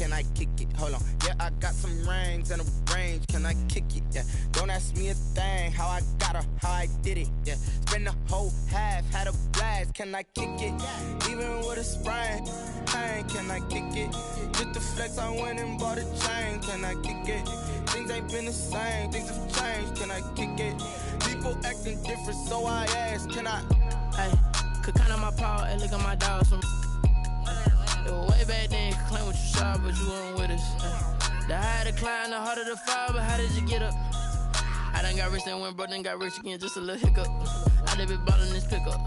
can I kick it? Hold on, yeah, I got some rings and a range, can I kick it? Yeah, don't ask me a thing, how I got her, how I did it. Yeah, spend the whole half, had a blast, can I kick it? Even with a sprain, pain, can I kick it? Just the flex, I went and bought a chain, can I kick it? Things ain't been the same, things have changed, can I kick it? People acting different, so I ask, can I? Hey, could count on my power and look at my dogs from. It was way back then, could claim what you saw, but you weren't with us. The higher the climb, the harder the fall, but how did you get up? I done got rich and went broke, then got rich again, just a little hiccup. I done been ballin' this pickup.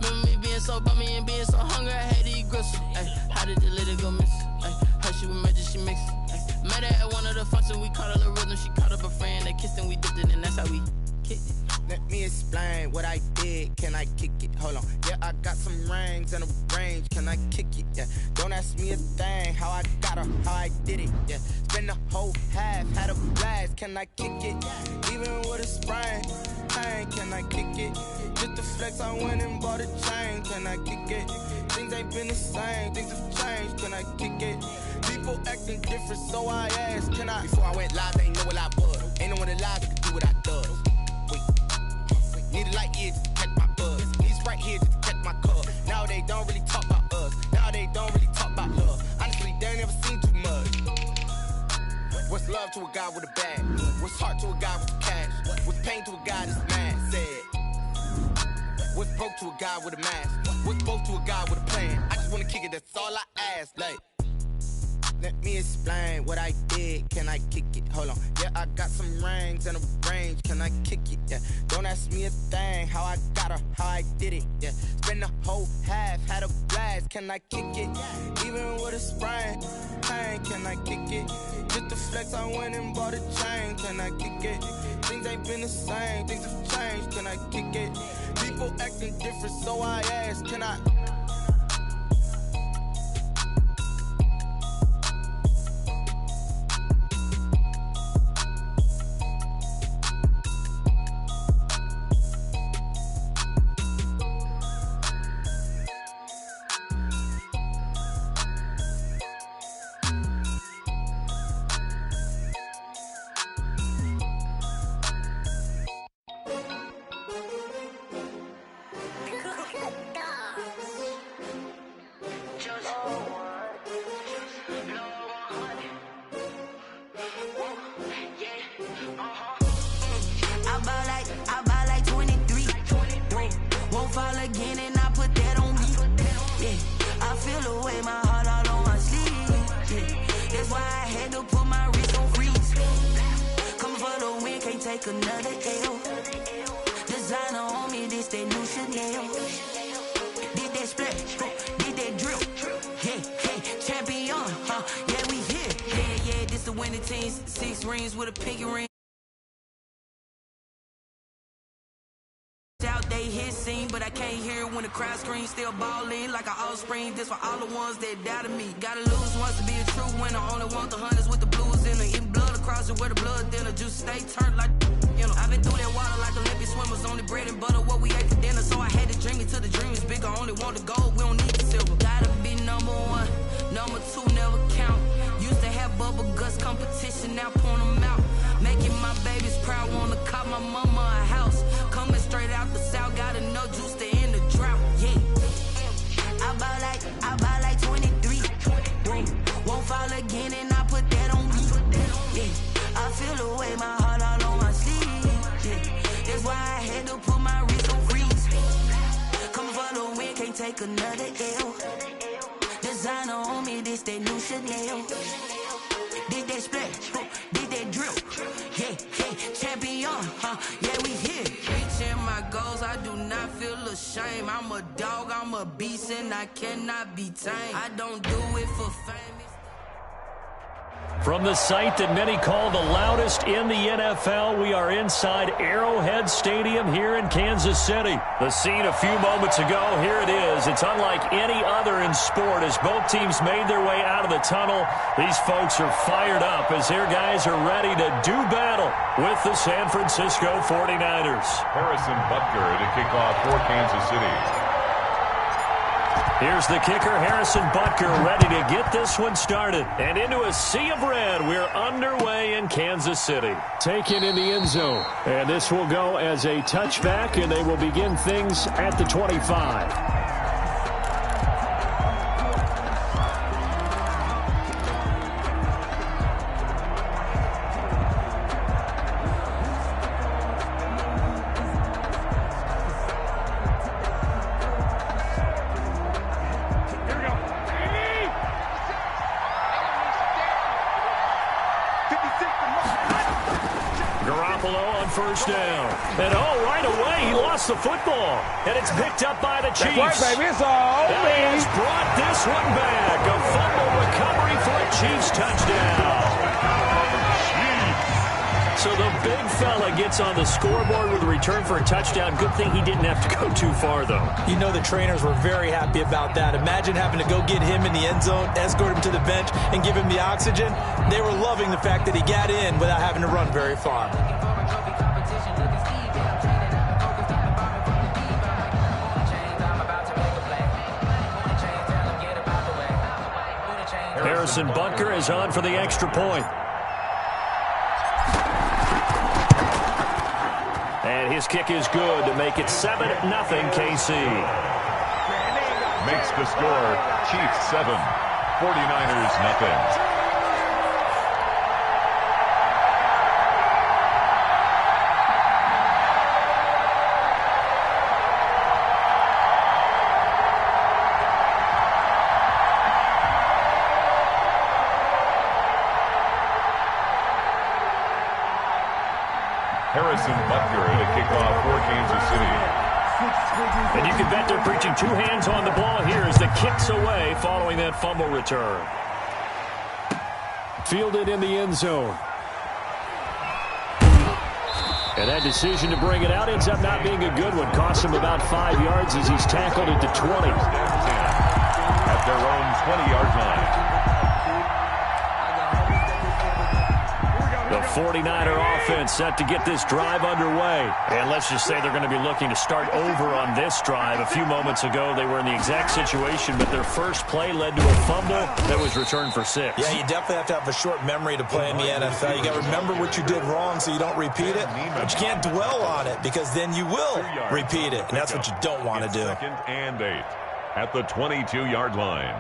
Remember me being so bummy and being so hungry, I had to eat gristle. Ay, how did the little go miss? Ay, her she was magic, she mixed. Ay, met her at one of the functions, we caught a little rhythm, she caught up a friend, they kissed and we dipped it, and that's how we kicked it. Let me explain what I did, can I kick it? Hold on, yeah, I got some rings and a range, can I kick it? Yeah, don't ask me a thing, how I got her, how I did it. Yeah, spend the whole half, had a blast, can I kick it? Even with a sprain, pain, can I kick it? Just the flex, I went and bought a chain, can I kick it? Things ain't been the same, things have changed, can I kick it? People acting different, so I asked, can I? Before I went live, they ain't know what I was. Ain't no one alive that could do what I does. Need a light here just to catch my buzz. Need right here just to catch my cup. Now they don't really talk about us. Now they don't really talk about love. Honestly, they ain't never seen too much. What's love to a guy with a bag? What's heart to a guy with cash? What's pain to a guy that's mad? Said. What's broke to a guy with a mask? What's broke to a guy with a plan? I just wanna kick it, that's all I ask. Like, let me explain what I did, can I kick it? Hold on, yeah, I got some rings and a range, can I kick it? Yeah, don't ask me a thing, how I got her, how I did it. Yeah, spend the whole half, had a blast, can I kick it? Even with a sprain, pain, can I kick it? Just the flex, I went and bought a chain, can I kick it? Things ain't been the same, things have changed, can I kick it? People acting different, so I ask, can I? Still ballin' like an offspring. This for all the ones that doubted me. Gotta lose once to be a true winner. Only want the hunters with the blues in it. Eating blood across it where the blood thinner. Juice stay turned like, you know. I've been through that water like Olympic swimmers. Only bread and butter what we ate for dinner. So I had to dream it till the dream is bigger. Only want the gold, we don't need the silver. Gotta be number one, number two never count. Used to have bubble guts competition, now point them out. Making my babies proud, wanna cop my mama a house. Coming straight out the south, got enough juice to end the drought. Yeah. I buy like 23. Won't fall again and I put that on me. Yeah, I feel the way, my heart all on my sleeve. Yeah, that's why I had to put my wrist on freeze. Coming for the win, can't take another L. Designer on me, this that new Chanel. Did that splash, did that drip. Yeah, hey, champion, yeah, we here. Reaching my goals, I do not feel ashamed. I'm a dog, I'm a beast, and I cannot be tamed. I don't do it for fame. From the site that many call the loudest in the NFL, we are inside Arrowhead Stadium here in Kansas City. The scene a few moments ago, here it is. It's unlike any other in sport as both teams made their way out of the tunnel. These folks are fired up as their guys are ready to do battle with the San Francisco 49ers. Harrison Butker to kick off for Kansas City. Here's the kicker, Harrison Butker, ready to get this one started. And into a sea of red, we're underway in Kansas City. Taken in the end zone. And this will go as a touchback, and they will begin things at the 25. First down. And right away, he lost the football. And it's picked up by the Chiefs. That's right, baby. It's all me. Has brought this one back. A fumble recovery for a Chiefs touchdown. So the big fella gets on the scoreboard with a return for a touchdown. Good thing he didn't have to go too far, though. You know the trainers were very happy about that. Imagine having to go get him in the end zone, escort him to the bench, and give him the oxygen. They were loving the fact that he got in without having to run very far. Harrison Butker is on for the extra point. And his kick is good to make it 7-0 KC. Makes the score Chiefs 7, 49ers 0. Harrison Butker to kick off for Kansas City. And you can bet they're preaching two hands on the ball here as the kick's away following that fumble return. Fielded in the end zone. And that decision to bring it out ends up not being a good one. Costs him about 5 yards as he's tackled at the 20. At their own 20-yard line. The 49er offense set to get this drive underway. And let's just say they're going to be looking to start over on this drive. A few moments ago, they were in the exact situation, but their first play led to a fumble that was returned for 6. Yeah, you definitely have to have a short memory to play in the NFL. You got to remember what you did wrong so you don't repeat it, but you can't dwell on it because then you will repeat it, and that's what you don't want to do. 2nd and 8 at the 22-yard line.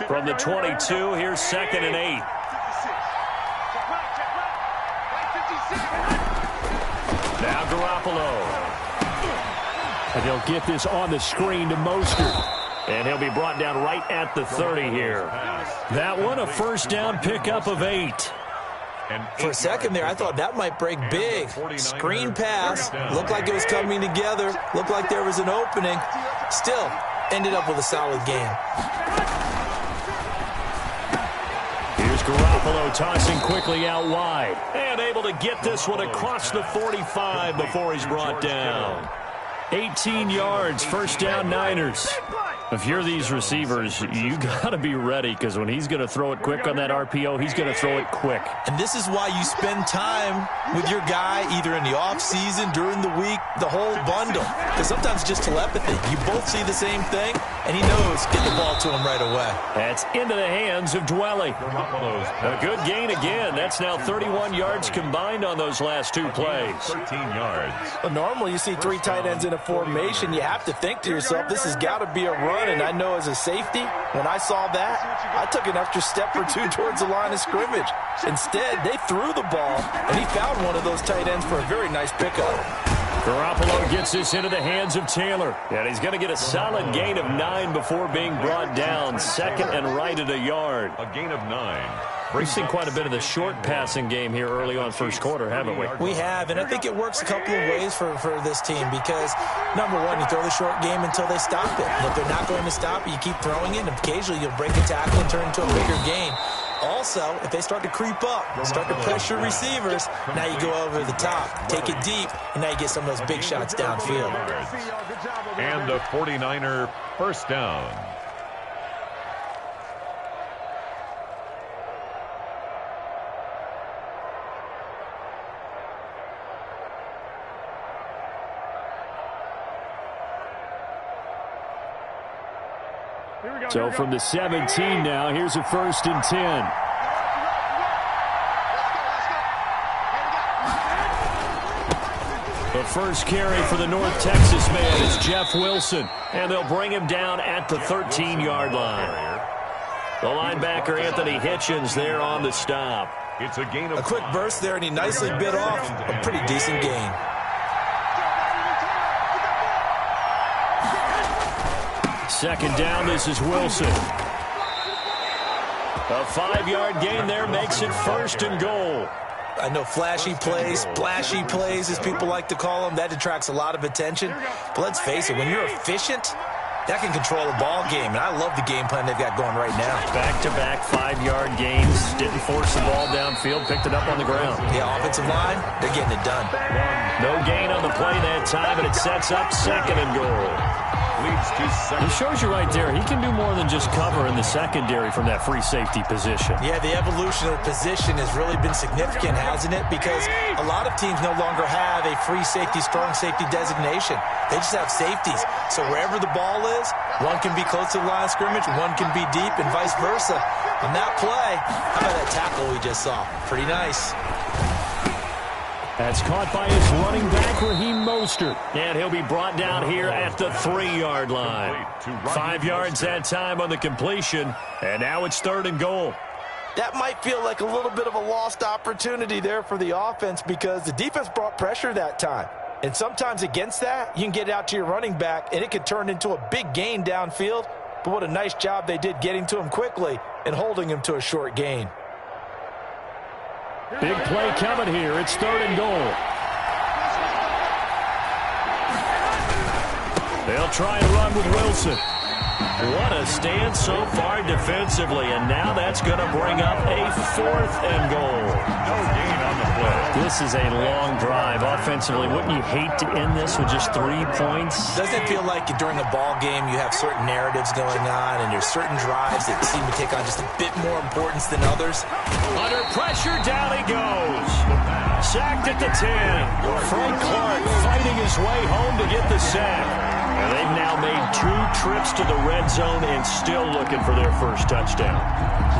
From the 22, here's 2nd and 8. Now Garoppolo. And they'll get this on the screen to Mostert. And he'll be brought down right at the 30 here. That one, a first down pickup of 8. For a second there, I thought that might break big. Screen pass. Looked like it was coming together. Looked like there was an opening. Still, ended up with a solid game. Garoppolo tossing quickly out wide. And able to get this one across the 45 before he's brought down. 18 yards, first down Niners. If you're these receivers, you got to be ready because when he's going to throw it quick on that RPO, he's going to throw it quick. And this is why you spend time with your guy either in the offseason, during the week, the whole bundle. Because sometimes it's just telepathy. You both see the same thing, and he knows get the ball to him right away. That's into the hands of Dwelly. A good gain again. That's now 31 yards combined on those last 2 plays. 13 yards. Well, normally you see 3 tight ends in a formation. You have to think to yourself, this has got to be a run. And I know as a safety, when I saw that, I took an extra step or 2 towards the line of scrimmage. Instead, they threw the ball, and he found one of those tight ends for a very nice pickup. Garoppolo gets this into the hands of Taylor. And he's going to get a solid gain of 9 before being brought down. 2nd and right at a yard. A gain of 9. We've seen quite a bit of the short passing game here early on first quarter, haven't we? We have, and I think it works a couple of ways for this team because, number one, you throw the short game until they stop it. And if they're not going to stop it, you keep throwing it, and occasionally you'll break a tackle and turn into a bigger gain. Also, if they start to creep up, start to pressure receivers, now you go over the top, take it deep, and now you get some of those big shots downfield. And a 49er first down. So from the 17 now, here's a 1st and 10. The first carry for the North Texas man is Jeff Wilson, and they'll bring him down at the 13-yard line. The linebacker, Anthony Hitchens, there on the stop. It's a gain of a quick burst there, and he nicely bit off a pretty decent gain. Second down, this is Wilson. A 5-yard gain there makes it 1st and goal. I know flashy plays, splashy plays, as people like to call them, that attracts a lot of attention. But let's face it, when you're efficient, that can control a ball game, and I love the game plan they've got going right now. Back-to-back 5-yard gains. Didn't force the ball downfield, picked it up on the ground. Yeah, offensive line, they're getting it done. No gain on the play that time, and it sets up 2nd and goal. He shows you right there, he can do more than just cover in the secondary from that free safety position. Yeah, the evolution of the position has really been significant, hasn't it? Because a lot of teams no longer have a free safety, strong safety designation. They just have safeties. So wherever the ball is, one can be close to the line of scrimmage, one can be deep, and vice versa. On that play, how about that tackle we just saw? Pretty nice. That's caught by his running back, Raheem Mostert. And he'll be brought down here at the 3-yard line. 5 yards that time on the completion, and now it's 3rd and goal. That might feel like a little bit of a lost opportunity there for the offense because the defense brought pressure that time. And sometimes against that, you can get it out to your running back, and it could turn into a big gain downfield. But what a nice job they did getting to him quickly and holding him to a short gain. Big play coming here. It's 3rd and goal. They'll try and run with Wilson. What a stand so far defensively, and now that's going to bring up a 4th and goal. No gain on the play. This is a long drive. Offensively, wouldn't you hate to end this with just 3 points? Doesn't it feel like during a ball game you have certain narratives going on and there's certain drives that seem to take on just a bit more importance than others? Under pressure, down he goes. Sacked at the 10. Frank Clark fighting his way home to get the sack. And they've now made 2 trips to the red zone and still looking for their first touchdown.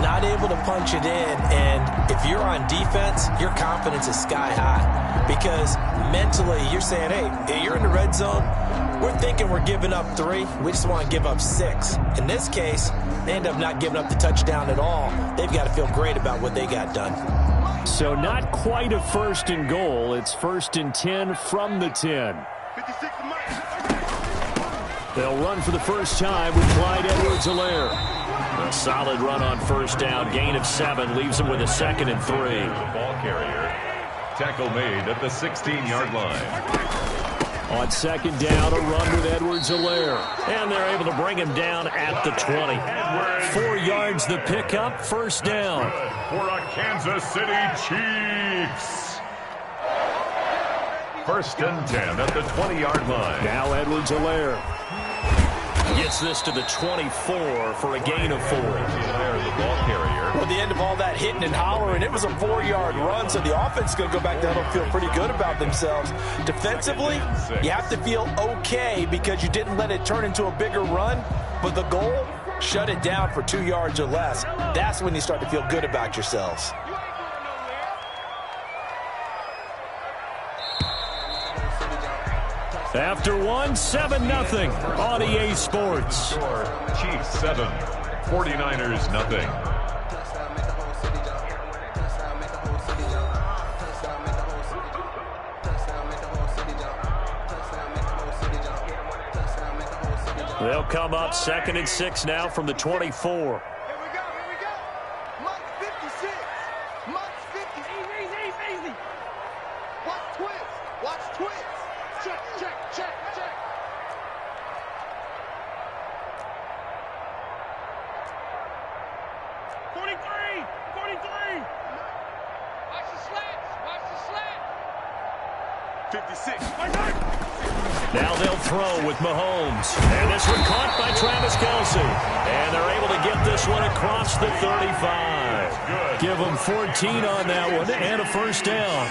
Not able to punch it in, and if you're on defense, your confidence is sky high. Because mentally, you're saying, hey, you're in the red zone. We're thinking we're giving up 3. We just want to give up 6. In this case, they end up not giving up the touchdown at all. They've got to feel great about what they got done. So not quite a 1st and goal. It's 1st and 10 from the 10. They'll run for the first time with Clyde Edwards-Helaire. A solid run on 1st down. Gain of 7 leaves them with a 2nd and 3. The ball carrier. Tackle made at the 16-yard line. On 2nd down, a run with Edwards-Helaire. And they're able to bring him down at the 20. 4 yards the pickup, 1st down. For a Kansas City Chiefs. 1st and 10 at the 20-yard line. Now Edwards-Helaire gets this to the 24 for a gain of 4. The ball carrier. Well, the end of all that hitting and hollering, it was a 4-yard run, so the offense is going to go back down and feel pretty good about themselves. Defensively, you have to feel okay because you didn't let it turn into a bigger run, but the goal, shut it down for 2 yards or less. That's when you start to feel good about yourselves. After 1, 7-0 on EA Sports. Chiefs 7, 49ers nothing. They'll come up 2nd and 6 now from the 24. Now they'll throw with Mahomes. And this one caught by Travis Kelce. And they're able to get this one across the 35. Give them 14 on that one and a 1st down.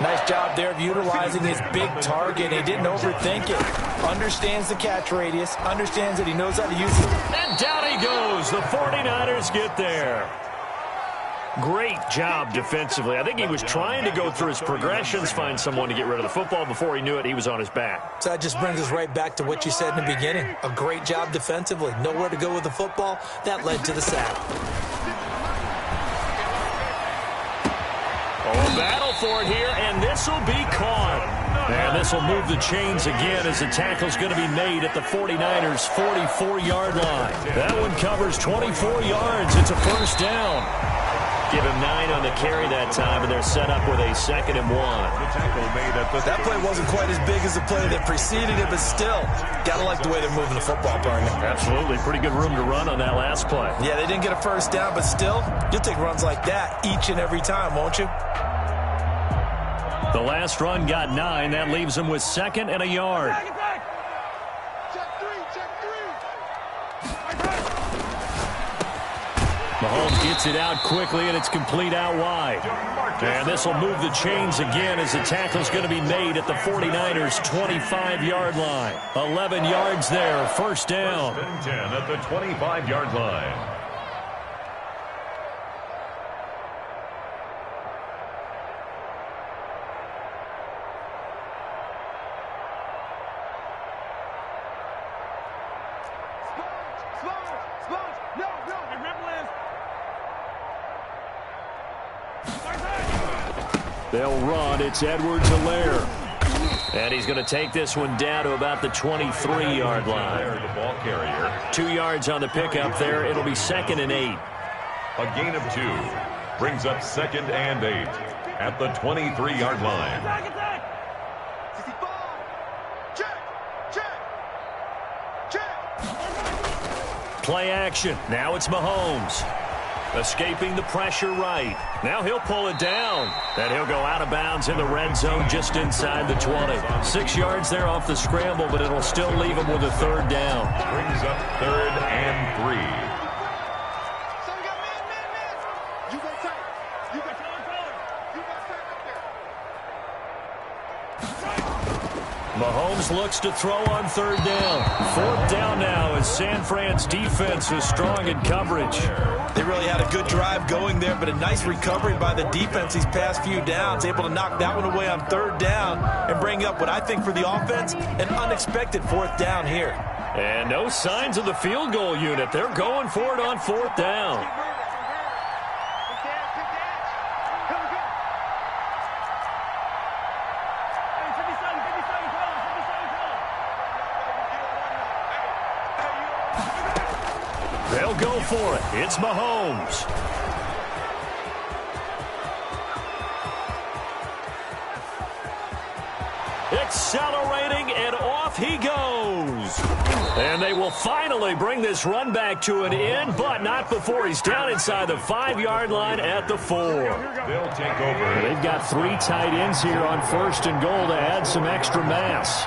Nice job there of utilizing his big target. He didn't overthink it. Understands the catch radius. Understands that he knows how to use it. And down he goes. The 49ers get there. Great job defensively. I think he was trying to go through his progressions, find someone to get rid of the football. Before he knew it, he was on his back. So that just brings us right back to what you said in the beginning. A great job defensively. Nowhere to go with the football. That led to the sack. Oh, battle for it here, and this will be caught. And this will move the chains again as the tackle's going to be made at the 49ers' 44-yard line. That one covers 24 yards. It's a first down. Give him 9 on the carry that time, and they're set up with a 2nd and 1. That play wasn't quite as big as the play that preceded it, but still, gotta like the way they're moving the football, partner. Absolutely. Pretty good room to run on that last play. Yeah, they didn't get a first down, but still, you'll take runs like that each and every time, won't you? The last run got 9. That leaves him with 2nd and a yard. Mahomes gets it out quickly, and it's complete out wide. And this will move the chains again as the tackle's going to be made at the 49ers' 25-yard line. 11 yards there, first down. 10 at the 25-yard line. They'll run. It's Edwards-Helaire. And he's going to take this one down to about the 23-yard line. The ball carrier. 2 yards on the pickup there. It'll be 2nd and 8. A gain of 2 brings up 2nd and 8 at the 23-yard line. Play action. Now it's Mahomes. Escaping the pressure right. Now he'll pull it down. And he'll go out of bounds in the red zone just inside the 20. 6 yards there off the scramble, but it'll still leave him with a 3rd down. Brings up 3rd and 3. Mahomes looks to throw on 3rd down. 4th down now as San Fran's defense is strong in coverage. They really had a good drive going there, but a nice recovery by the defense these past few downs, able to knock that one away on 3rd down and bring up what I think for the offense, an unexpected 4th down here. And no signs of the field goal unit. They're going for it on 4th down. They'll go for it. It's Mahomes. Accelerating, and off he goes. And they will finally bring this run back to an end, but not before he's down inside the 5-yard line at the 4. They'll take over. They've got 3 tight ends here on 1st and goal to add some extra mass.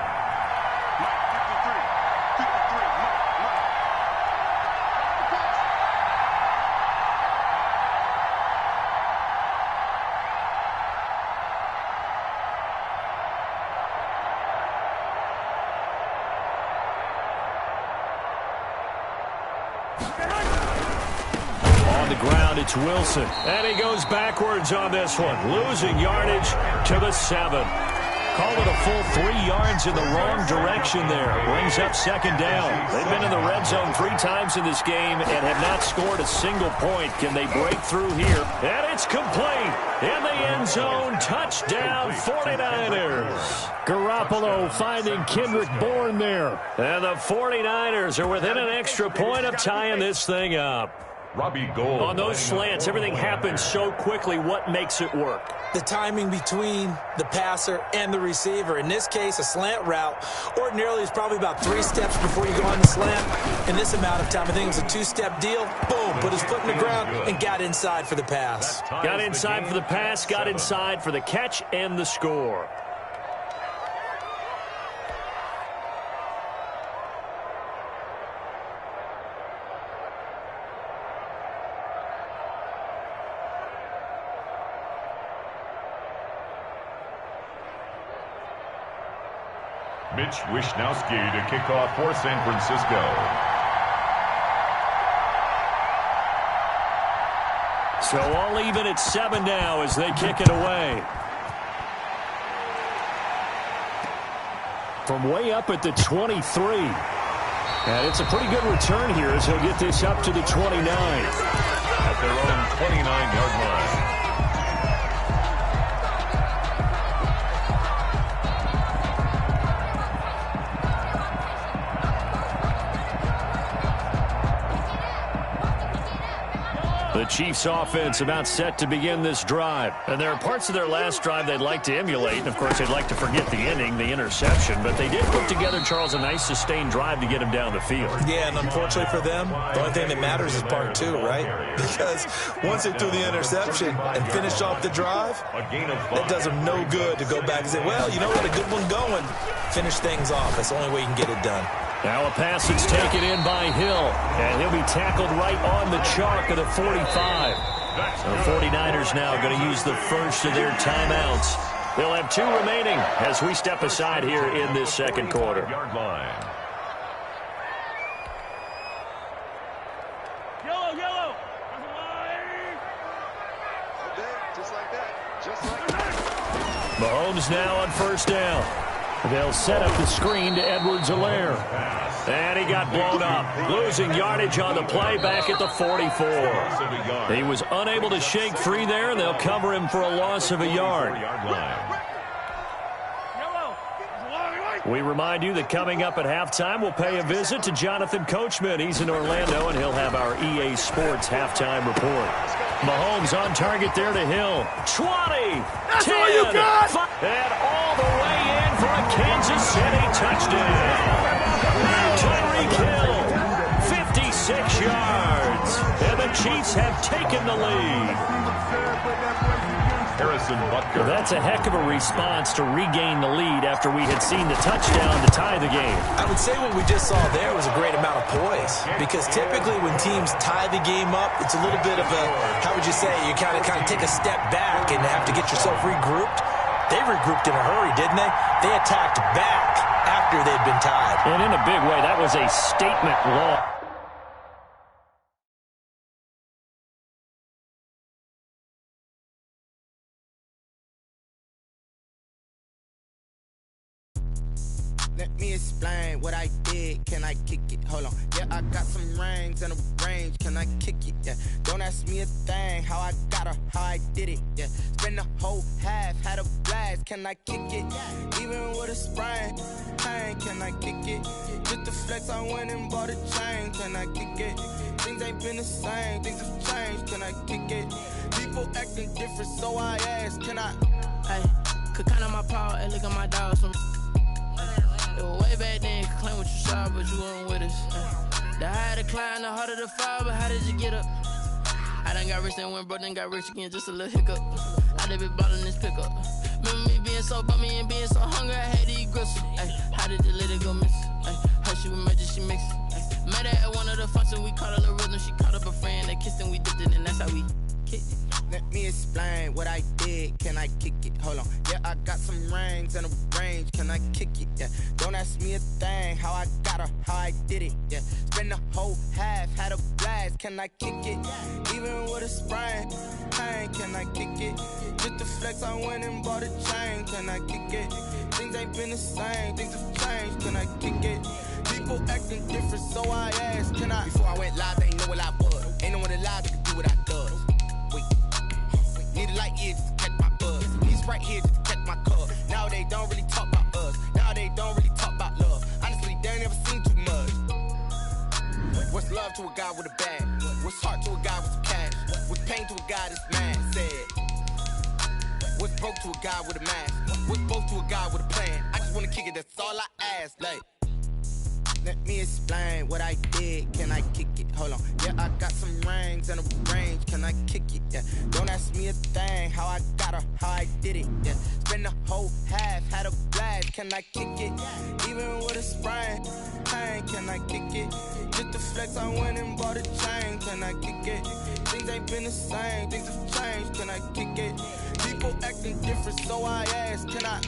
It's Wilson, and he goes backwards on this one, losing yardage to the 7. Call it a full 3 yards in the wrong direction there. Brings up 2nd down. They've been in the red zone 3 times in this game and have not scored a single point. Can they break through here? And it's complete. In the end zone, touchdown 49ers. Garoppolo finding Kendrick Bourne there. And the 49ers are within an extra point of tying this thing up. Robbie Gould. On those slants, everything happens so quickly. What makes it work? The timing between the passer and the receiver. In this case, a slant route ordinarily is probably about 3 steps before you go on the slant. In this amount of time, I think it was a 2-step deal. Boom, put his foot in the ground and got inside for the pass. Got inside for the pass, got inside for the catch and the score. Mitch Wishnowsky to kick off for San Francisco. So all even at 7 now as they kick it away. From way up at the 23. And it's a pretty good return here as he'll get this up to the 29. At their own 29-yard line. The Chiefs offense about set to begin this drive. And there are parts of their last drive they'd like to emulate. And, of course, they'd like to forget the ending, the interception. But they did put together, Charles, a nice sustained drive to get him down the field. Yeah, and unfortunately for them, the only thing that matters is part 2, right? Because once they threw the interception and finished off the drive, that does them no good to go back and say, well, you know what, a good one going. Finish things off. That's the only way you can get it done. Now a pass that's taken in by Hill, and he'll be tackled right on the chalk of the 45. The 49ers now going to use the first of their timeouts. They'll have 2 remaining as we step aside here in this second quarter. Yard line. Yellow. Okay, just like that. Just like that. Mahomes now on first down. They'll set up the screen to Edwards-Helaire. And he got blown up, losing yardage on the play back at the 44. He was unable to shake free there, and they'll cover him for a loss of a yard. We remind you that coming up at halftime, we'll pay a visit to Jonathan Coachman. He's in Orlando, and he'll have our EA Sports halftime report. Mahomes on target there to Hill. 20, That's 10, all you got! And all the way in for a Kansas City touchdown. Tyreek Hill, 56 yards. And the Chiefs have taken the lead. Harrison Butker. That's a heck of a response to regain the lead after we had seen the touchdown to tie the game. I would say what we just saw there was a great amount of poise, because typically when teams tie the game up, it's a little bit of a, how would you say, you kind of take a step back and have to get yourself regrouped. They regrouped in a hurry, didn't they? They attacked back after they'd been tied. And in a big way, that was a statement loss. Let me explain what I did. Can I kick it? Hold on. Yeah, I got some rings and a range. Can I kick it? Yeah. Don't ask me a thing. How I got her, how I did it. Yeah. Spend the whole half, had a blast. Can I kick it? Even with a sprain, pain. Can I kick it? Just the flex, I went and bought a chain. Can I kick it? Things ain't been the same. Things have changed. Can I kick it? People acting different, so I asked. Can I? Hey, could count on my power and look at my dogs from. It was way back then, could claim what you saw, but you weren't with us. The higher the climb, the harder the fall, but how did you get up? I done got rich and went broke, then got rich again, just a little hiccup. I done been ballin' this pickup. Remember me being so bummy and being so hungry, I had to eat gristle. Ay, how did you let it go miss? Ay, her she was magic, she mixed. Met her at one of the functions, we caught her the rhythm, she caught up a friend, they kissed and we dipped it, and that's how we kicked it. Let me explain what I did. Can I kick it? Hold on. Yeah, I got some rings and a range. Can I kick it? Yeah. Don't ask me a thing. How I got her, how I did it. Yeah. Spend the whole half, had a blast. Can I kick it? Even with a sprain, pain. Can I kick it? Just the flex, I went and bought a chain. Can I kick it? Things ain't been the same. Things have changed. Can I kick it? People acting different, so I asked. Can I? Before I went live, they ain't know what I was. Ain't no one alive that could do what I does. Need a light here just to catch my buzz. He's right here just to catch my cup. Now they don't really talk about us. Now they don't really talk about love. Honestly, they ain't never seen too much. What's love to a guy with a bag? What's heart to a guy with some cash? What's pain to a guy that's mad? Said. What's broke to a guy with a mask? What's both to a guy with a plan? I just wanna kick it, that's all I ask. Like. Let me explain what I did. Can I kick it? Hold on. Yeah, I got some rings and a range. Can I kick it? Yeah. Don't ask me a thing. How I got her, how I did it. Yeah. Spend the whole half, had a blast. Can I kick it? Even with a sprain, pain. Can I kick it? Just the flex, I went and bought a chain. Can I kick it? Things ain't been the same. Things have changed. Can I kick it? People acting different, so I asked. Can I?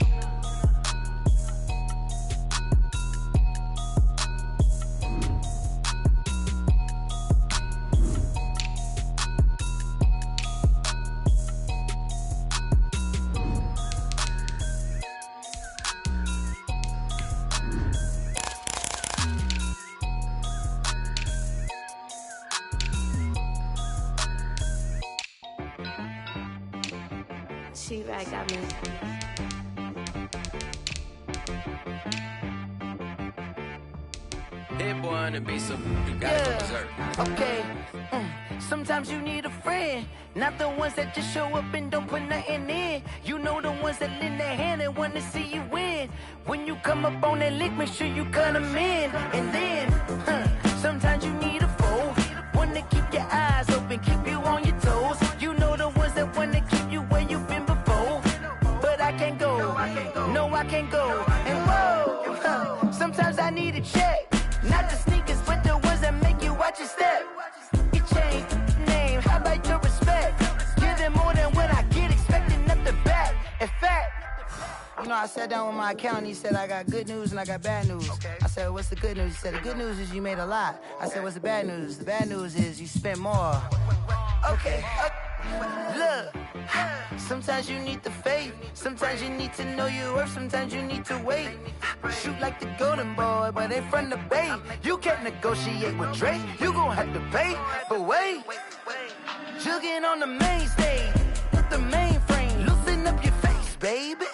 She-Rag got me. Hit boy on the beat, so you gotta go berserk. Okay. Sometimes you need a friend, not the ones that just show up and don't put nothing in. You know the ones that lend their hand and want to see you win. When you come up on that lick, make sure you cut them in. And then, sometimes you need a foe, one to keep your eyes open, keep you on your toes. You know the ones that want to keep you where you've been before. But I can't go, no I can't go. And whoa, sometimes I need a check. Not the sneakers, but the ones that make you watch your step. You change name, how about your respect? Give them more than what I get, expecting nothing back. In fact, you know, I sat down with my accountant, he said, I got good news and I got bad news. I said, what's the good news? He said, the good news is you made a lot. I said, what's the bad news? The bad news is you spent more. Okay, look, sometimes you need the faith, sometimes you need to know your worth, sometimes you need to wait. Shoot like the golden boy, but in front of Bay. You can't negotiate with Drake, you gon' have to pay. But wait, jugging on the main stage, the mainframe, loosen up your face, baby.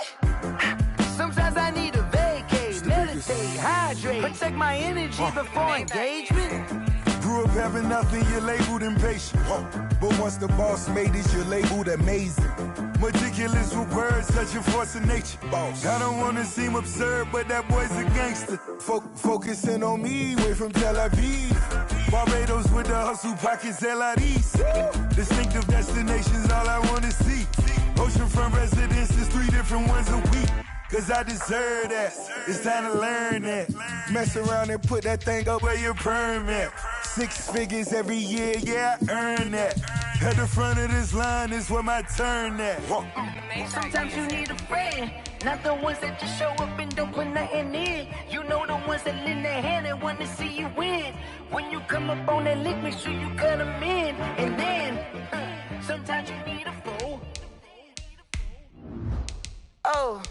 Sometimes I need a vacate, meditate, hydrate, protect my energy before engagement. Grew up having nothing, you're labeled impatient. But once the boss made it, you're labeled amazing. Meticulous with words, such a force of nature. Boss. I don't wanna seem absurd, but that boy's a gangster. Focusing on me, way from Tel Aviv. Barbados with the hustle pockets, LIDs. Distinctive destinations, all I wanna see. Oceanfront residences, 3 different ones a week. Cause I deserve that, it's time to learn that. Mess around and put that thing up where your permit. 6 figures every year, yeah, I earn that. At the front of this line is where my turn at. Sometimes you need a friend, not the ones that just show up and don't put nothing in. You know the ones that lend their hand and want to see you win. When you come up on that lick, make sure you cut them in. And then, sometimes you need a fool. Oh.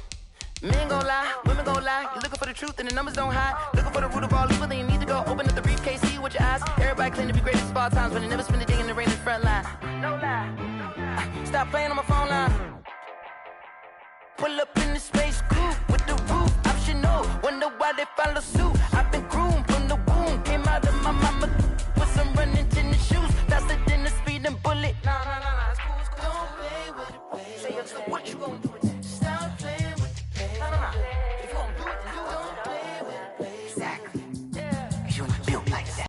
Men gon' lie, women gon' lie. You're looking for the truth and the numbers don't hide. Looking for the root of all evil, then you need to go open up the briefcase, see with your eyes. Everybody claim to be greatest of all times, but they never spend a day in the rain in the front line. No lie. Stop playing on my phone line. Pull up in the space coupe with the roof optional. Wonder why they follow suit. I've been groomed from the womb. Came out of my mama with some running tennis shoes. Faster than a speeding bullet. Nah, it's cool, it's cool. Don't play with it, baby. Say, what you gon' do with it? Stop playing with it. If you gon' do it, then you don't play with it, baby. Exactly. Yeah. Cause you ain't built like that.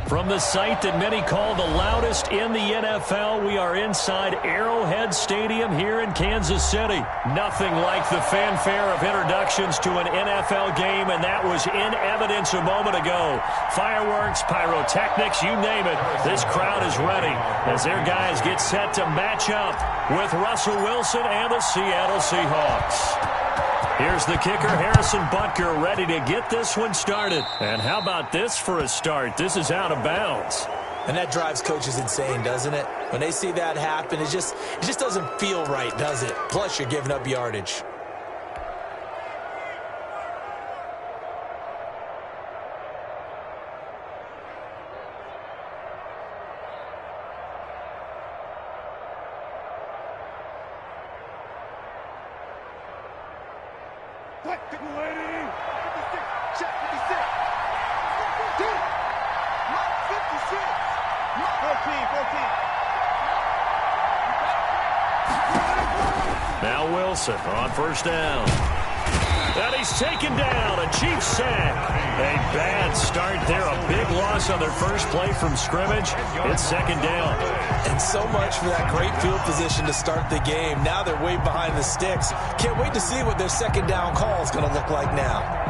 From the site that many call the loudest in the NFL, we are inside Arrowhead Stadium here in Kansas City. Nothing like the fanfare of introductions to an NFL game, and that was in evidence a moment ago. Fireworks, pyrotechnics, you name it. This crowd is ready as their guys get set to match up with Russell Wilson and the Seattle Seahawks. Here's the kicker, Harrison Butker, ready to get this one started. And how about this for a start? This is out of bounds. And that drives coaches insane, doesn't it? When they see that happen, it just doesn't feel right, does it? Plus, you're giving up yardage. Now Wilson on first down. And he's taken down. A Chiefs sack. A bad start there. A big loss on their first play from scrimmage. It's second down. And so much for that great field position to start the game. Now they're way behind the sticks. Can't wait to see what their second down call is going to look like now.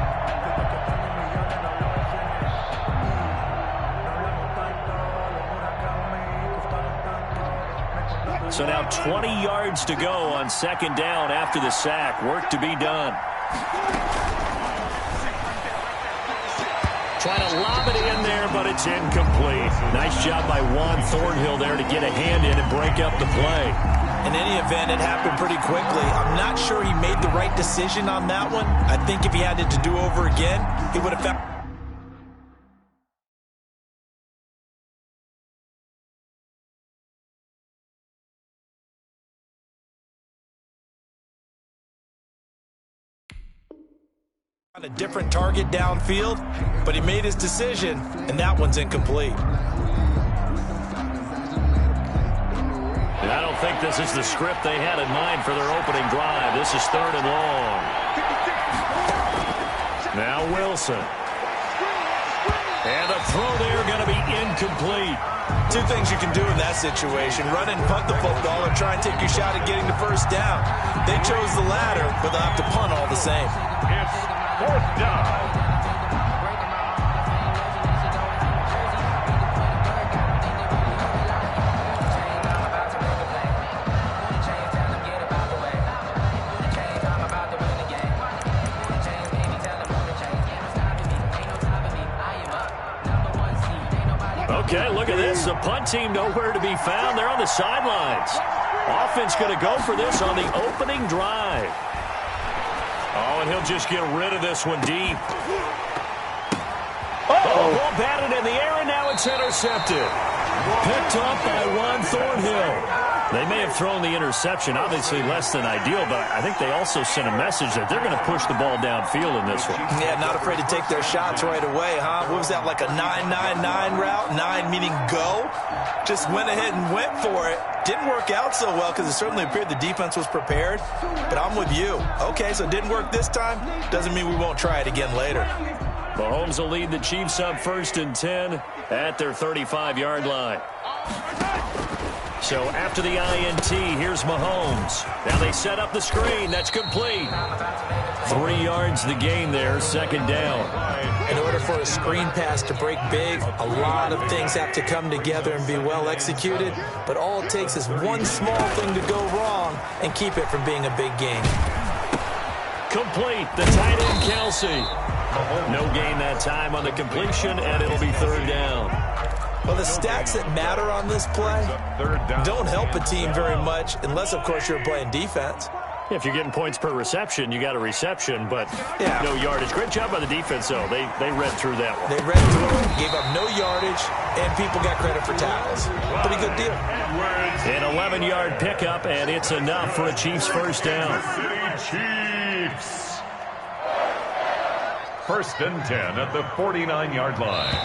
So now 20 yards to go on second down after the sack. Work to be done. Trying to lob it in there, but it's incomplete. Nice job by Juan Thornhill there to get a hand in and break up the play. In any event, it happened pretty quickly. I'm not sure he made the right decision on that one. I think if he had it to do over again, he would have found... a different target downfield, but he made his decision, and that one's incomplete. And I don't think this is the script they had in mind for their opening drive. This is 3rd and long. Now Wilson. And the throw there going to be incomplete. Two things you can do in that situation: run and punt the football, or try and take your shot at getting the first down. They chose the latter, but they'll have to punt all the same. It's 4th down. Okay, look at this. The punt team nowhere to be found. They're on the sidelines. Offense going to go for this on the opening drive. Oh, and he'll just get rid of this one deep. Oh, ball batted in the air, and now it's intercepted. Picked up by Ron Thornhill. They may have thrown the interception, obviously less than ideal, but I think they also sent a message that they're going to push the ball downfield in this one. Yeah, not afraid to take their shots right away, huh? What was that, like a 9-9-9 route? 9 meaning go? Just went ahead and went for it. Didn't work out so well because it certainly appeared the defense was prepared, but I'm with you. Okay, so it didn't work this time. Doesn't mean we won't try it again later. Mahomes will lead the Chiefs up 1st and 10 at their 35-yard line. So after the INT, here's Mahomes. Now they set up the screen. That's complete. 3 yards the gain there, 2nd down. In order for a screen pass to break big, a lot of things have to come together and be well executed, but all it takes is one small thing to go wrong and keep it from being a big gain. Complete. The tight end, Kelsey. No gain that time on the completion, and it'll be 3rd down. Well, the stats that matter on this play don't help a team very much unless, of course, you're playing defense. If you're getting points per reception, you got a reception, but no yardage. Great job by the defense, though. They read through that one. They read through it, gave up no yardage, and people got credit for tackles. Pretty good deal. An 11-yard pickup, and it's enough for a Chiefs 1st down. Chiefs. 1st and 10 at the 49-yard line.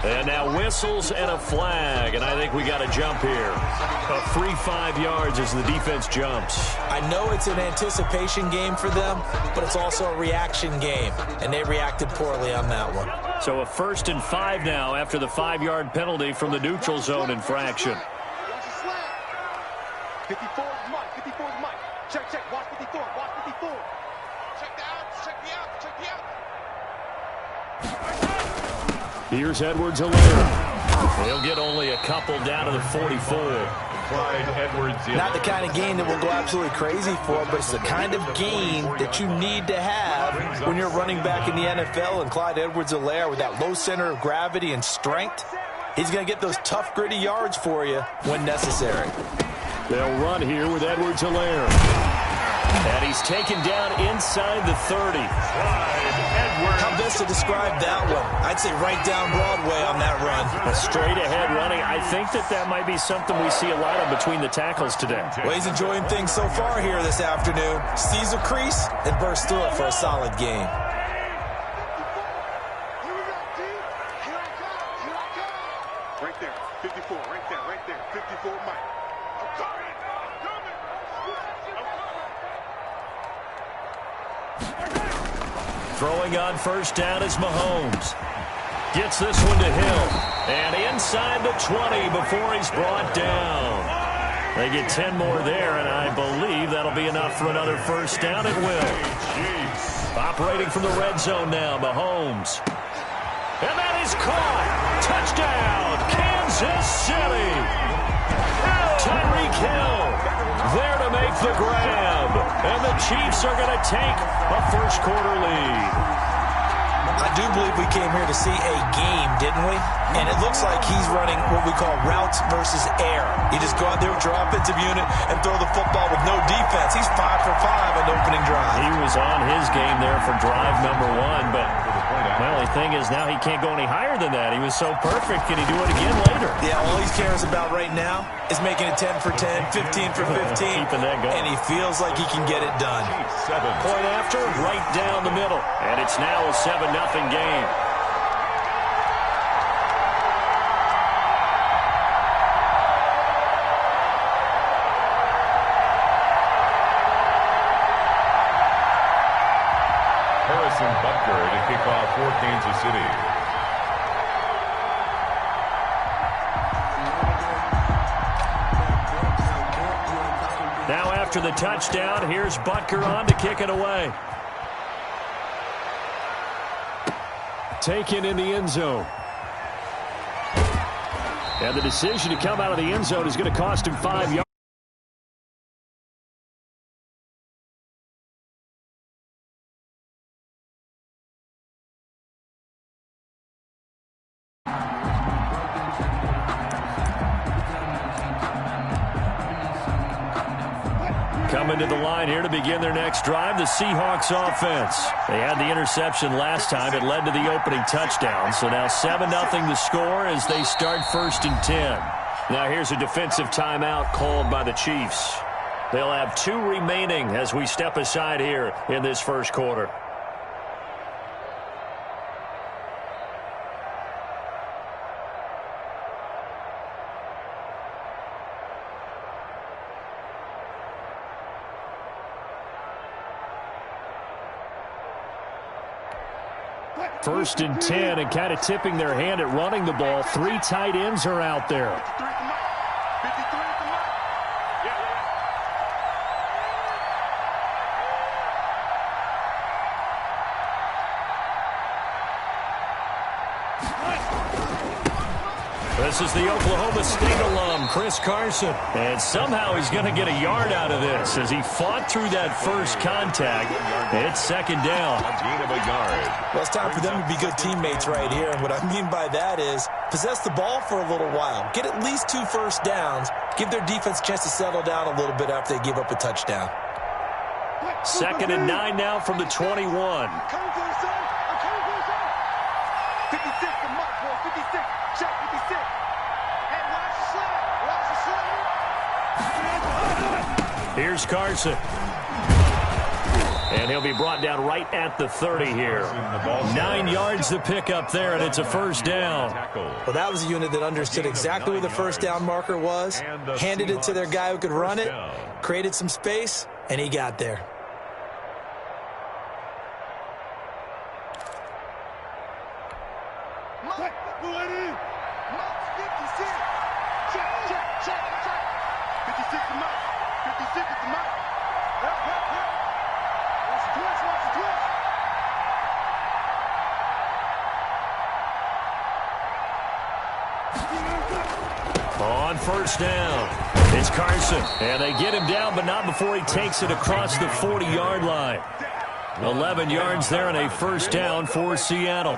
And now whistles and a flag, and I think we got a jump here. A free 5 yards as the defense jumps. I know it's an anticipation game for them, but it's also a reaction game, and they reacted poorly on that one. So a 1st and 5 now after the 5-yard penalty from the neutral zone infraction. 54 is Mike. 54 is Mike. Check, check. Watch 54. Watch 54. Check the outs. Check the outs. Check the outs. Here's Edwards-Helaire. He'll get only a couple down to the 44. Clyde Edwards-Helaire. Not the kind of gain that we'll go absolutely crazy for, but it's the kind of gain that you need to have when you're running back in the NFL. And Clyde Edwards-Helaire, with that low center of gravity and strength, he's going to get those tough, gritty yards for you when necessary. They'll run here with Edwards-Helaire. And he's taken down inside the 30. How best to describe that one? I'd say right down Broadway on that run. A straight-ahead running. I think that might be something we see a lot of between the tackles today. Well, he's enjoying things so far here this afternoon. Sees a crease and bursts through it for a solid game. Right there. 54. Right there. Right there. 54 Mike. I'm coming. I'm coming. Throwing on 1st down is Mahomes. Gets this one to Hill. And inside the 20 before he's brought down. They get 10 more there, and I believe that'll be enough for another 1st down. It will. Operating from the red zone now, Mahomes. And that is caught. Touchdown, Kansas City. Tyreek Hill there to make the grab. And the Chiefs are going to take a 1st quarter lead. I do believe we came here to see a game, didn't we? And it looks like he's running what we call routes versus air. You just go out there with your offensive unit and throw the football with no defense. He's 5 for 5 on the opening drive. He was on his game there for drive number 1, but the only thing is now he can't go any higher than that. He was so perfect. Can he do it again later? Yeah, all he cares about right now is making it 10 for 10, 15 for 15. Keeping that going. And he feels like he can get it done. Point after, right down the middle. And it's now a 7-0 game. Butker to kick off for Kansas City. Now after the touchdown, here's Butker on to kick it away. Taken in the end zone. And the decision to come out of the end zone is going to cost him 5 yards. Coming to the line here to begin their next drive, the Seahawks offense. They had the interception last time. It led to the opening touchdown. So now 7-0 the score as they start 1st and 10. Now here's a defensive timeout called by the Chiefs. They'll have 2 remaining as we step aside here in this first quarter. First and 10, and kind of tipping their hand at running the ball. 3 tight ends are out there. This is the Oklahoma State alum, Chris Carson. And somehow he's going to get a yard out of this as he fought through that first contact. It's 2nd down. A gain of a yard. Well, it's time for them to be good teammates right here. And what I mean by that is possess the ball for a little while. Get at least 2 first downs. Give their defense a chance to settle down a little bit after they give up a touchdown. 2nd and 9 now from the 21. 56 to Mark, 56. Check 56. And watch the slide. Watch the slide. Here's Carson. And he'll be brought down right at the 30 here. 9 yards to pick up there, and it's a 1st down. Well, that was a unit that understood exactly where the 1st down marker was, handed it to their guy who could run it, created some space, and he got there. On 1st down, it's Carson. And they get him down, but not before he takes it across the 40-yard line. 11 yards there and a 1st down for Seattle.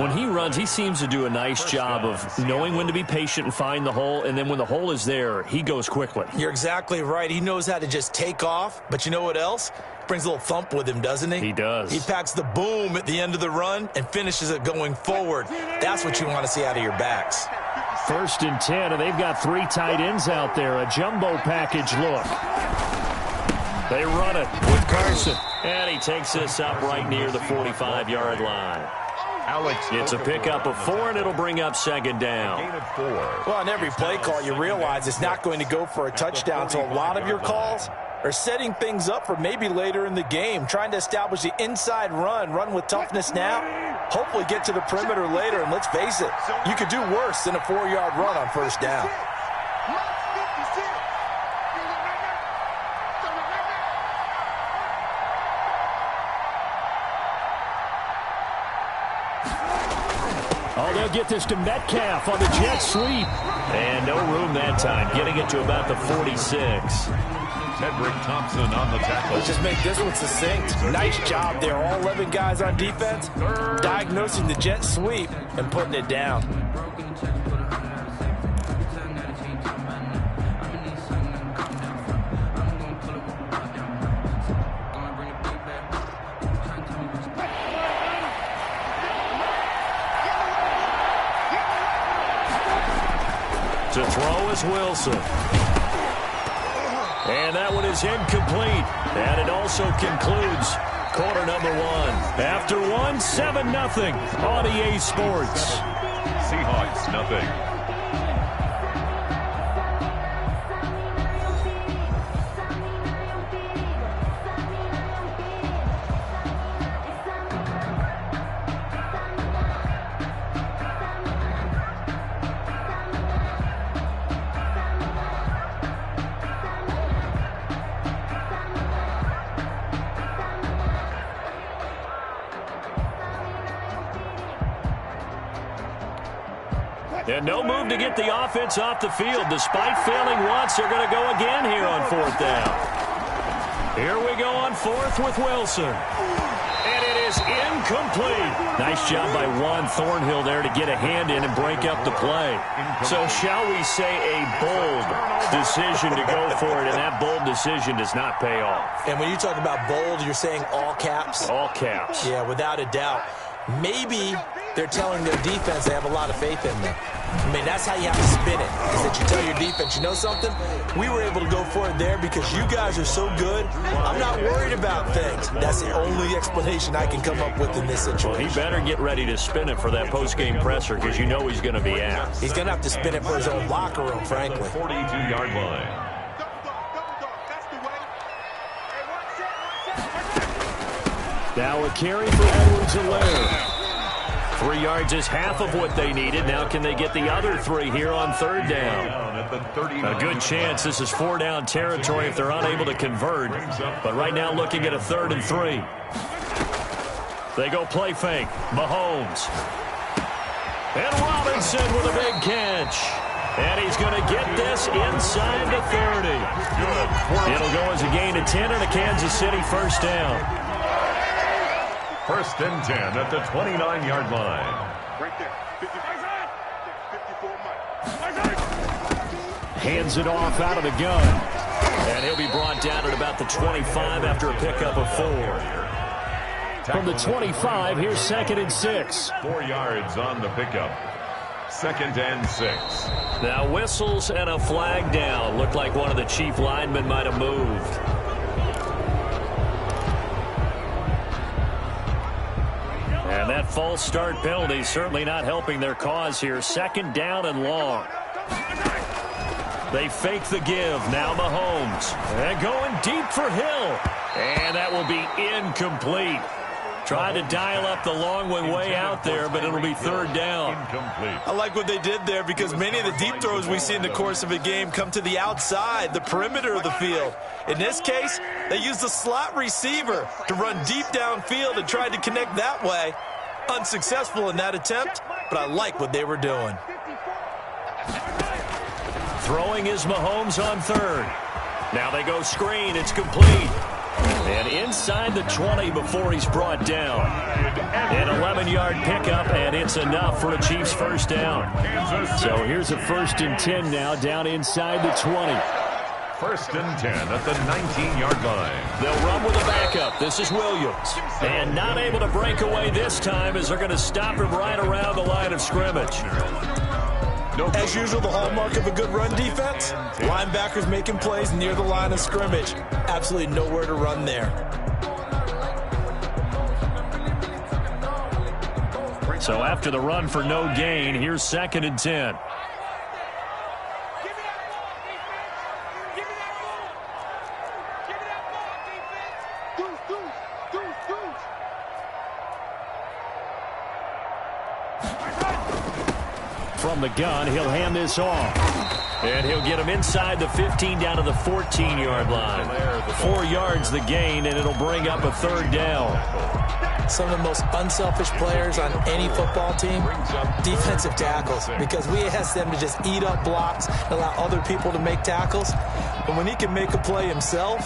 When he runs, he seems to do a nice job of knowing when to be patient and find the hole, and then when the hole is there, he goes quickly. You're exactly right. He knows how to just take off, but you know what else? Brings a little thump with him, doesn't he? He does. He packs the boom at the end of the run and finishes it going forward. That's what you want to see out of your backs. 1st and 10, and they've got 3 tight ends out there. A jumbo package look. They run it with Carson. And he takes this up right near the 45-yard line. It's a pickup of 4, and it'll bring up 2nd down. Well, on every play call, you realize it's not going to go for a touchdown, so a lot of your calls are setting things up for maybe later in the game, trying to establish the inside run with toughness now, hopefully get to the perimeter later, and let's face it, you could do worse than a 4-yard run on 1st down. Oh, they'll get this to Metcalf on the jet sweep. And no room that time, getting it to about the 46. Tedrick Thompson on the tackle. Let's just make this one succinct. Nice job there. All 11 guys on defense, diagnosing the jet sweep and putting it down. To throw is Wilson. And that one is incomplete. And it also concludes quarter number one. After one, 7-0 on EA Sports. Seahawks, nothing. And no move to get the offense off the field. Despite failing once, they're going to go again here on fourth down. Here we go on fourth with Wilson. And it is incomplete. Nice job by Juan Thornhill there to get a hand in and break up the play. So shall we say a bold decision to go for it, and that bold decision does not pay off. And when you talk about bold, you're saying all caps? All caps. Yeah, without a doubt. Maybe they're telling their defense they have a lot of faith in them. I mean, that's how you have to spin it, is that you tell your defense, you know something? We were able to go for it there because you guys are so good. I'm not worried about things. That's the only explanation I can come up with in this situation. Well, he better get ready to spin it for that post-game presser because you know he's going to be asked. He's going to have to spin it for his own locker room, frankly. 42-yard line. Now a carry for Edwards-Helaire. 3 yards is half of what they needed. Now can they get the other 3 here on third down? A good chance this is 4-down territory if they're unable to convert. But right now looking at a 3rd and 3. They go play fake. Mahomes. And Robinson with a big catch. And he's going to get this inside the 30. It'll go as a gain of 10 and a Kansas City first down. First and 10 at the 29-yard line. Right there. 54 Hands it off out of the gun. And he'll be brought down at about the 25 after a pickup of 4. From the 25, here's 2nd and 6. 4 yards on the pickup. 2nd and 6. Now whistles and a flag down. Looked like one of the chief linemen might have moved. And that false start penalty certainly not helping their cause here. 2nd down and long. They fake the give. Now Mahomes. And going deep for Hill. And that will be incomplete. Tried to dial up the long one way out there, but it'll be 3rd down. Incomplete. I like what they did there because many of the deep throws we see in the course of a game come to the outside, the perimeter of the field. In this case, they used the slot receiver to run deep downfield and tried to connect that way. Unsuccessful in that attempt, but I like what they were doing. Throwing is Mahomes on 3rd. Now they go screen. It's complete. And inside the 20 before he's brought down. An 11-yard pickup, and it's enough for a Chiefs first down. So here's a 1st and 10 now, down inside the 20. 1st and 10 at the 19-yard line. They'll run with a backup. This is Williams. And not able to break away this time as they're going to stop him right around the line of scrimmage. As usual, the hallmark of a good run defense, linebackers making plays near the line of scrimmage. Absolutely nowhere to run there. So after the run for no gain, here's 2nd and 10. from the gun. He'll hand this off. And he'll get him inside the 15 down to the 14-yard line. 4 yards the gain, and it'll bring up a third down. Some of the most unselfish players on any football team, defensive tackles, because we ask them to just eat up blocks and allow other people to make tackles. But when he can make a play himself,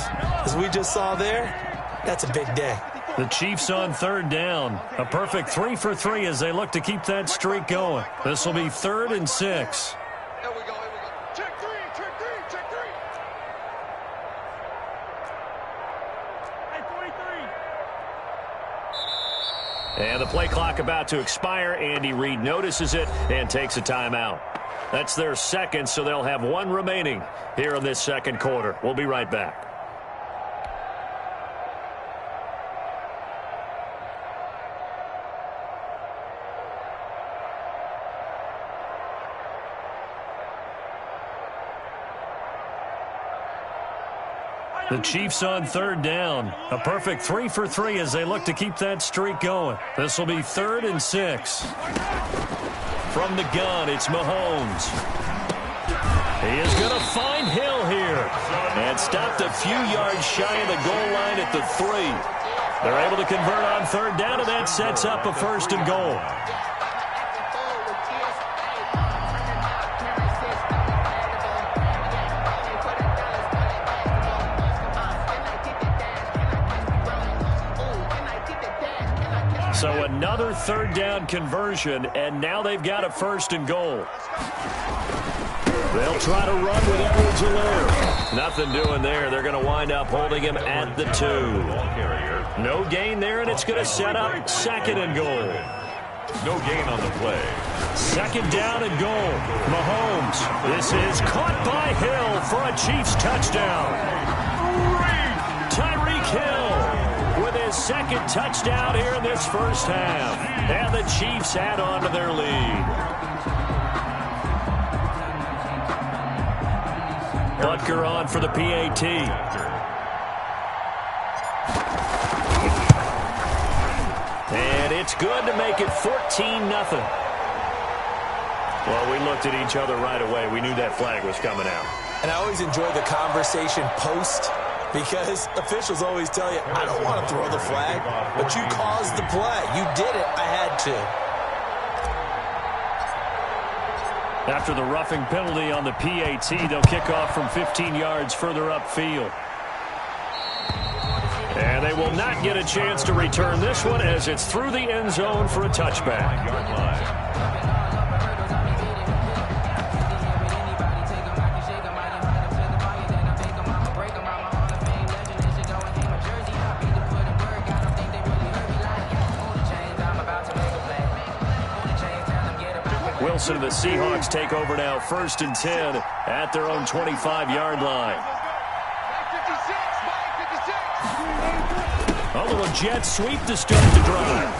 as we just saw there, that's a big day. The Chiefs on third down. A perfect 3 for 3 as they look to keep that streak going. This will be 3rd and 6. Here we go. Check three. And the play clock about to expire. Andy Reid notices it and takes a timeout. That's their second, so they'll have 1 remaining here in this second quarter. We'll be right back. The Chiefs on third down. A perfect 3 for 3 as they look to keep that streak going. This will be 3rd and 6. From the gun, it's Mahomes. He is going to find Hill here. And stopped a few yards shy of the goal line at the 3. They're able to convert on third down, and that sets up a 1st and goal. So another third down conversion, and now they've got a 1st and goal. They'll try to run with Edwards-Helaire. Nothing doing there. They're going to wind up holding him at the 2. No gain there, and it's going to set up 2nd and goal. No gain on the play. 2nd down and goal. Mahomes. This is caught by Hill for a Chiefs touchdown. Tyreek Hill with his 2nd touchdown here in this first half. And the Chiefs add on to their lead. Butker on for the PAT. And it's good to make it 14-0. Well, we looked at each other right away. We knew that flag was coming out. And I always enjoy the conversation post, because officials always tell you, I don't want to throw the flag, but you caused the play. You did it. I had to. After the roughing penalty on the PAT, they'll kick off from 15 yards further upfield. And they will not get a chance to return this one as it's through the end zone for a touchback. Wilson and the Seahawks take over now, 1st and 10 at their own 25-yard line. A little jet sweep to start the drive.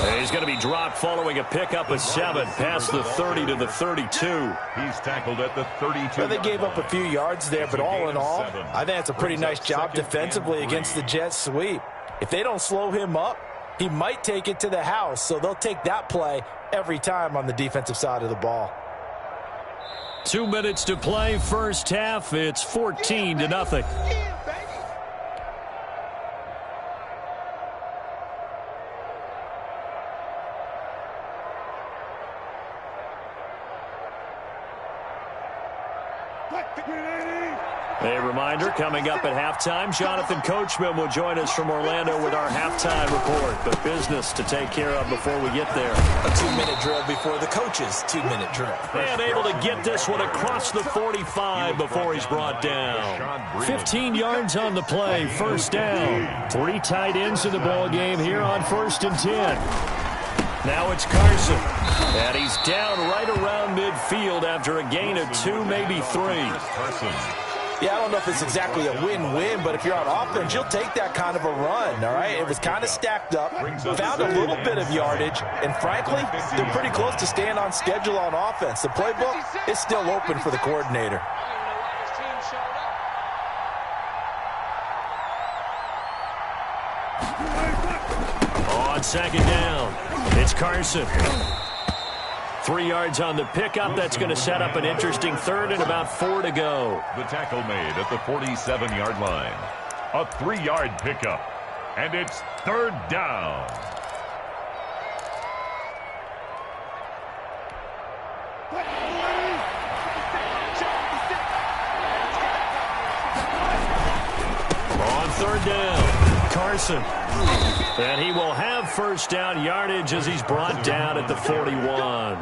And he's going to be dropped following a pickup of 7 past the 30 to the 32. He's tackled at the 32. Well, they gave up a few yards there, but all in all, I think it's a pretty nice job defensively against the jet sweep. If they don't slow him up, he might take it to the house, so they'll take that play every time on the defensive side of the ball. 2 minutes to play, first half. It's 14-0. A reminder, coming up at halftime, Jonathan Coachman will join us from Orlando with our halftime report. But business to take care of before we get there. A 2-minute drill before the coach's 2-minute drill. And able to get this one across the 45 before he's brought down. 15 yards on the play, 1st down. 3 tight ends in the ball game here on 1st and 10. Now it's Carson. And he's down right around midfield after a gain of 2, maybe 3. Yeah, I don't know if it's exactly a win-win, but if you're on offense, you'll take that kind of a run, all right? It was kind of stacked up, found a little bit of yardage, and frankly, they're pretty close to staying on schedule on offense. The playbook is still open for the coordinator. On 2nd down, it's Carson. 3 yards on the pickup. That's going to set up an interesting third and about 4 to go. The tackle made at the 47-yard line. A 3-yard pickup. And it's third down. On third down, Carson. And he will have first down yardage as he's brought down at the 41.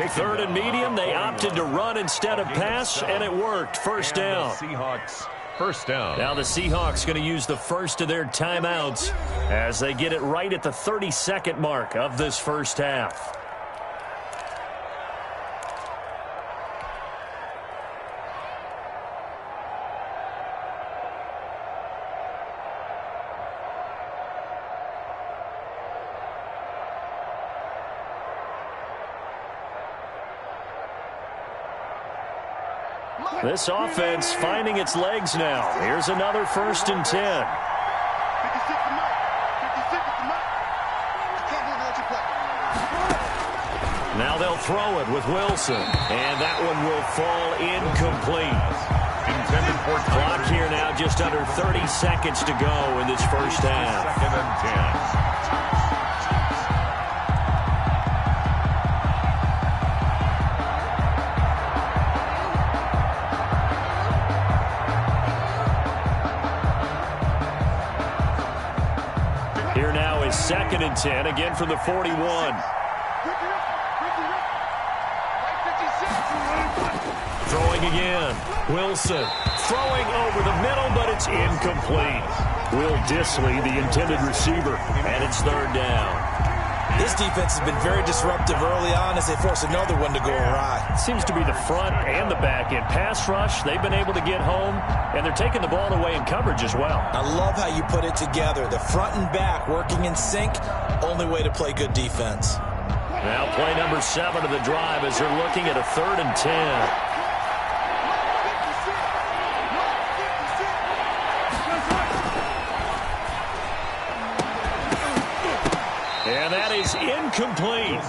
Third and medium, they opted to run instead of pass, and it worked. First down. Seahawks, first down. Now the Seahawks going to use the first of their timeouts as they get it right at the 32nd mark of this first half. This offense finding its legs now. Here's another 1st and 10. Now they'll throw it with Wilson. And that one will fall incomplete. Intended for clock here now, just under 30 seconds to go in this first half. 2nd and 10. Here now is 2nd and 10, again from the 41. Throwing again. Wilson throwing over the middle, but it's incomplete. Will Dissly, the intended receiver, and it's third down. This defense has been very disruptive early on as they force another one to go awry. It seems to be the front and the back end. Pass rush, they've been able to get home, and they're taking the ball away in coverage as well. I love how you put it together. The front and back working in sync, only way to play good defense. Now play number 7 of the drive as they're looking at a 3rd and 10. And that is incomplete.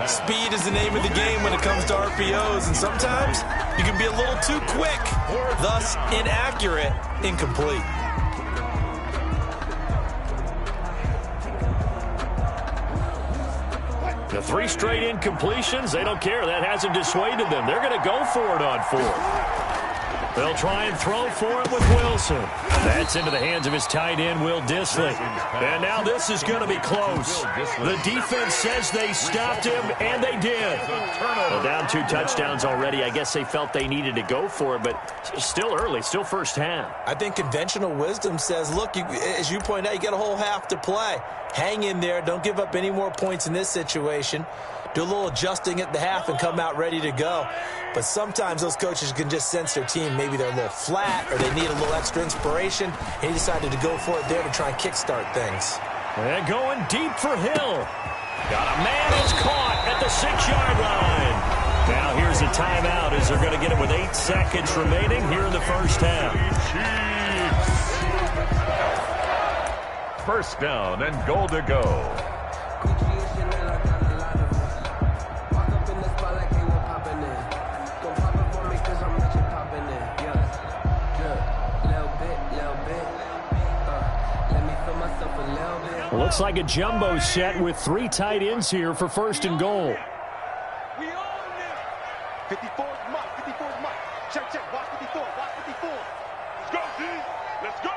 Speed is the name of the game when it comes to RPOs, and sometimes you can be a little too quick, thus inaccurate, incomplete. The 3 straight incompletions, they don't care. That hasn't dissuaded them. They're going to go for it on 4th. They'll try and throw for it with Wilson. That's into the hands of his tight end, Will Dissly. And now this is going to be close. The defense says they stopped him, and they did. Well, down 2 touchdowns already. I guess they felt they needed to go for it, but still early, still first half. I think conventional wisdom says, look, as you point out, you got a whole half to play. Hang in there. Don't give up any more points in this situation. Do a little adjusting at the half and come out ready to go. But sometimes those coaches can just sense their team. Maybe they're a little flat or they need a little extra inspiration. And he decided to go for it there to try and kickstart things. And going deep for Hill. Got a man who's caught at the 6-yard line. Now here's a timeout as they're going to get it with 8 seconds remaining here in the first half. First down and goal to go. Looks like a jumbo set with 3 tight ends here for 1st and goal. 54's Mike. 54's Mike. Check. Watch 54. Watch 54. Let's go, D. Let's go.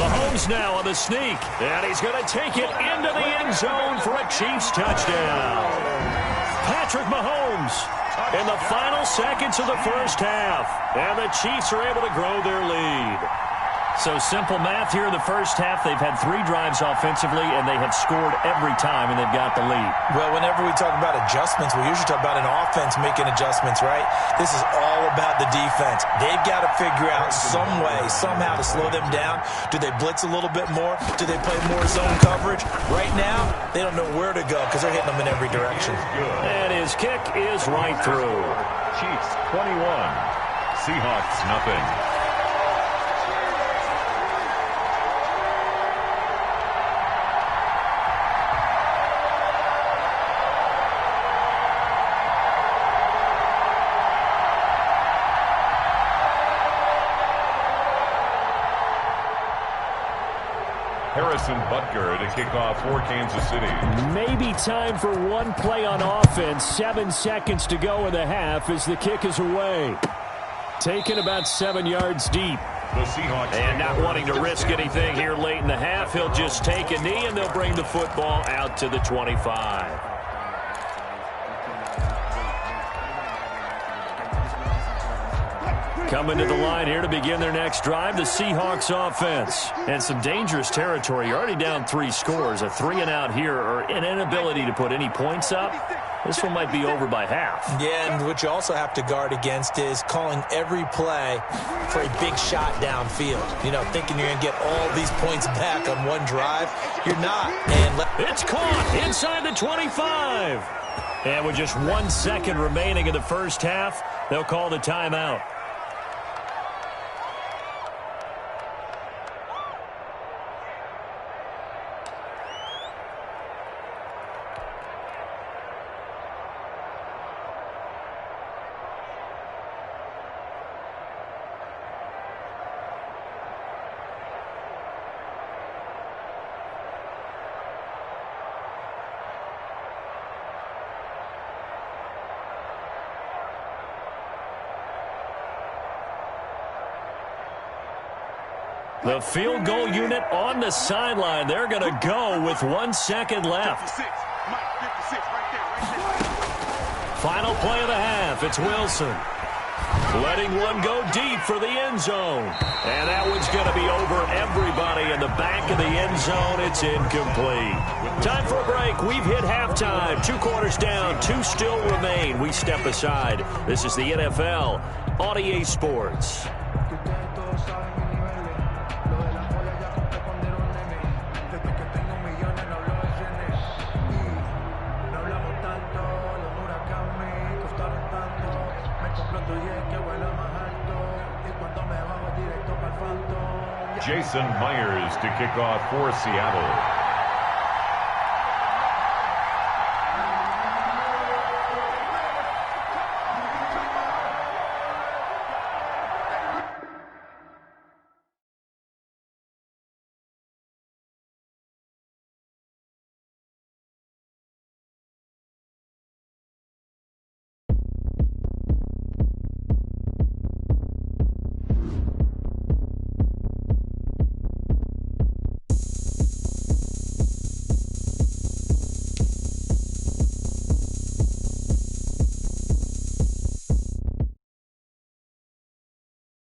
Mahomes now on the sneak. And he's going to take it into the end zone for a Chiefs touchdown. Patrick Mahomes in the final seconds of the first half. And the Chiefs are able to grow their lead. So simple math here in the first half. They've had 3 drives offensively, and they have scored every time, and they've got the lead. Well, whenever we talk about adjustments, we usually talk about an offense making adjustments, right? This is all about the defense. They've got to figure out some way, somehow to slow them down. Do they blitz a little bit more? Do they play more zone coverage? Right now, they don't know where to go because they're hitting them in every direction. And his kick is right through. Chiefs 21, Seahawks nothing. Harrison Butker to kick off for Kansas City. Maybe time for one play on offense. 7 seconds to go in the half as the kick is away. Taken about 7 yards deep. The Seahawks. And not wanting to risk anything here late in the half, he'll just take a knee and they'll bring the football out to the 25. Coming to the line here to begin their next drive, the Seahawks offense. And some dangerous territory. You're already down 3 scores. A 3-and-out here or an inability to put any points up. This one might be over by half. Yeah, and what you also have to guard against is calling every play for a big shot downfield. You know, thinking you're going to get all these points back on one drive. You're not. And it's caught inside the 25. And with just 1 second remaining in the first half, they'll call the timeout. The field goal unit on the sideline. They're going to go with 1 second left. Final play of the half. It's Wilson. Letting one go deep for the end zone. And that one's going to be over everybody in the back of the end zone. It's incomplete. Time for a break. We've hit halftime. 2 quarters down. 2 still remain. We step aside. This is the NFL on EA Sports. Jason Myers to kick off for Seattle.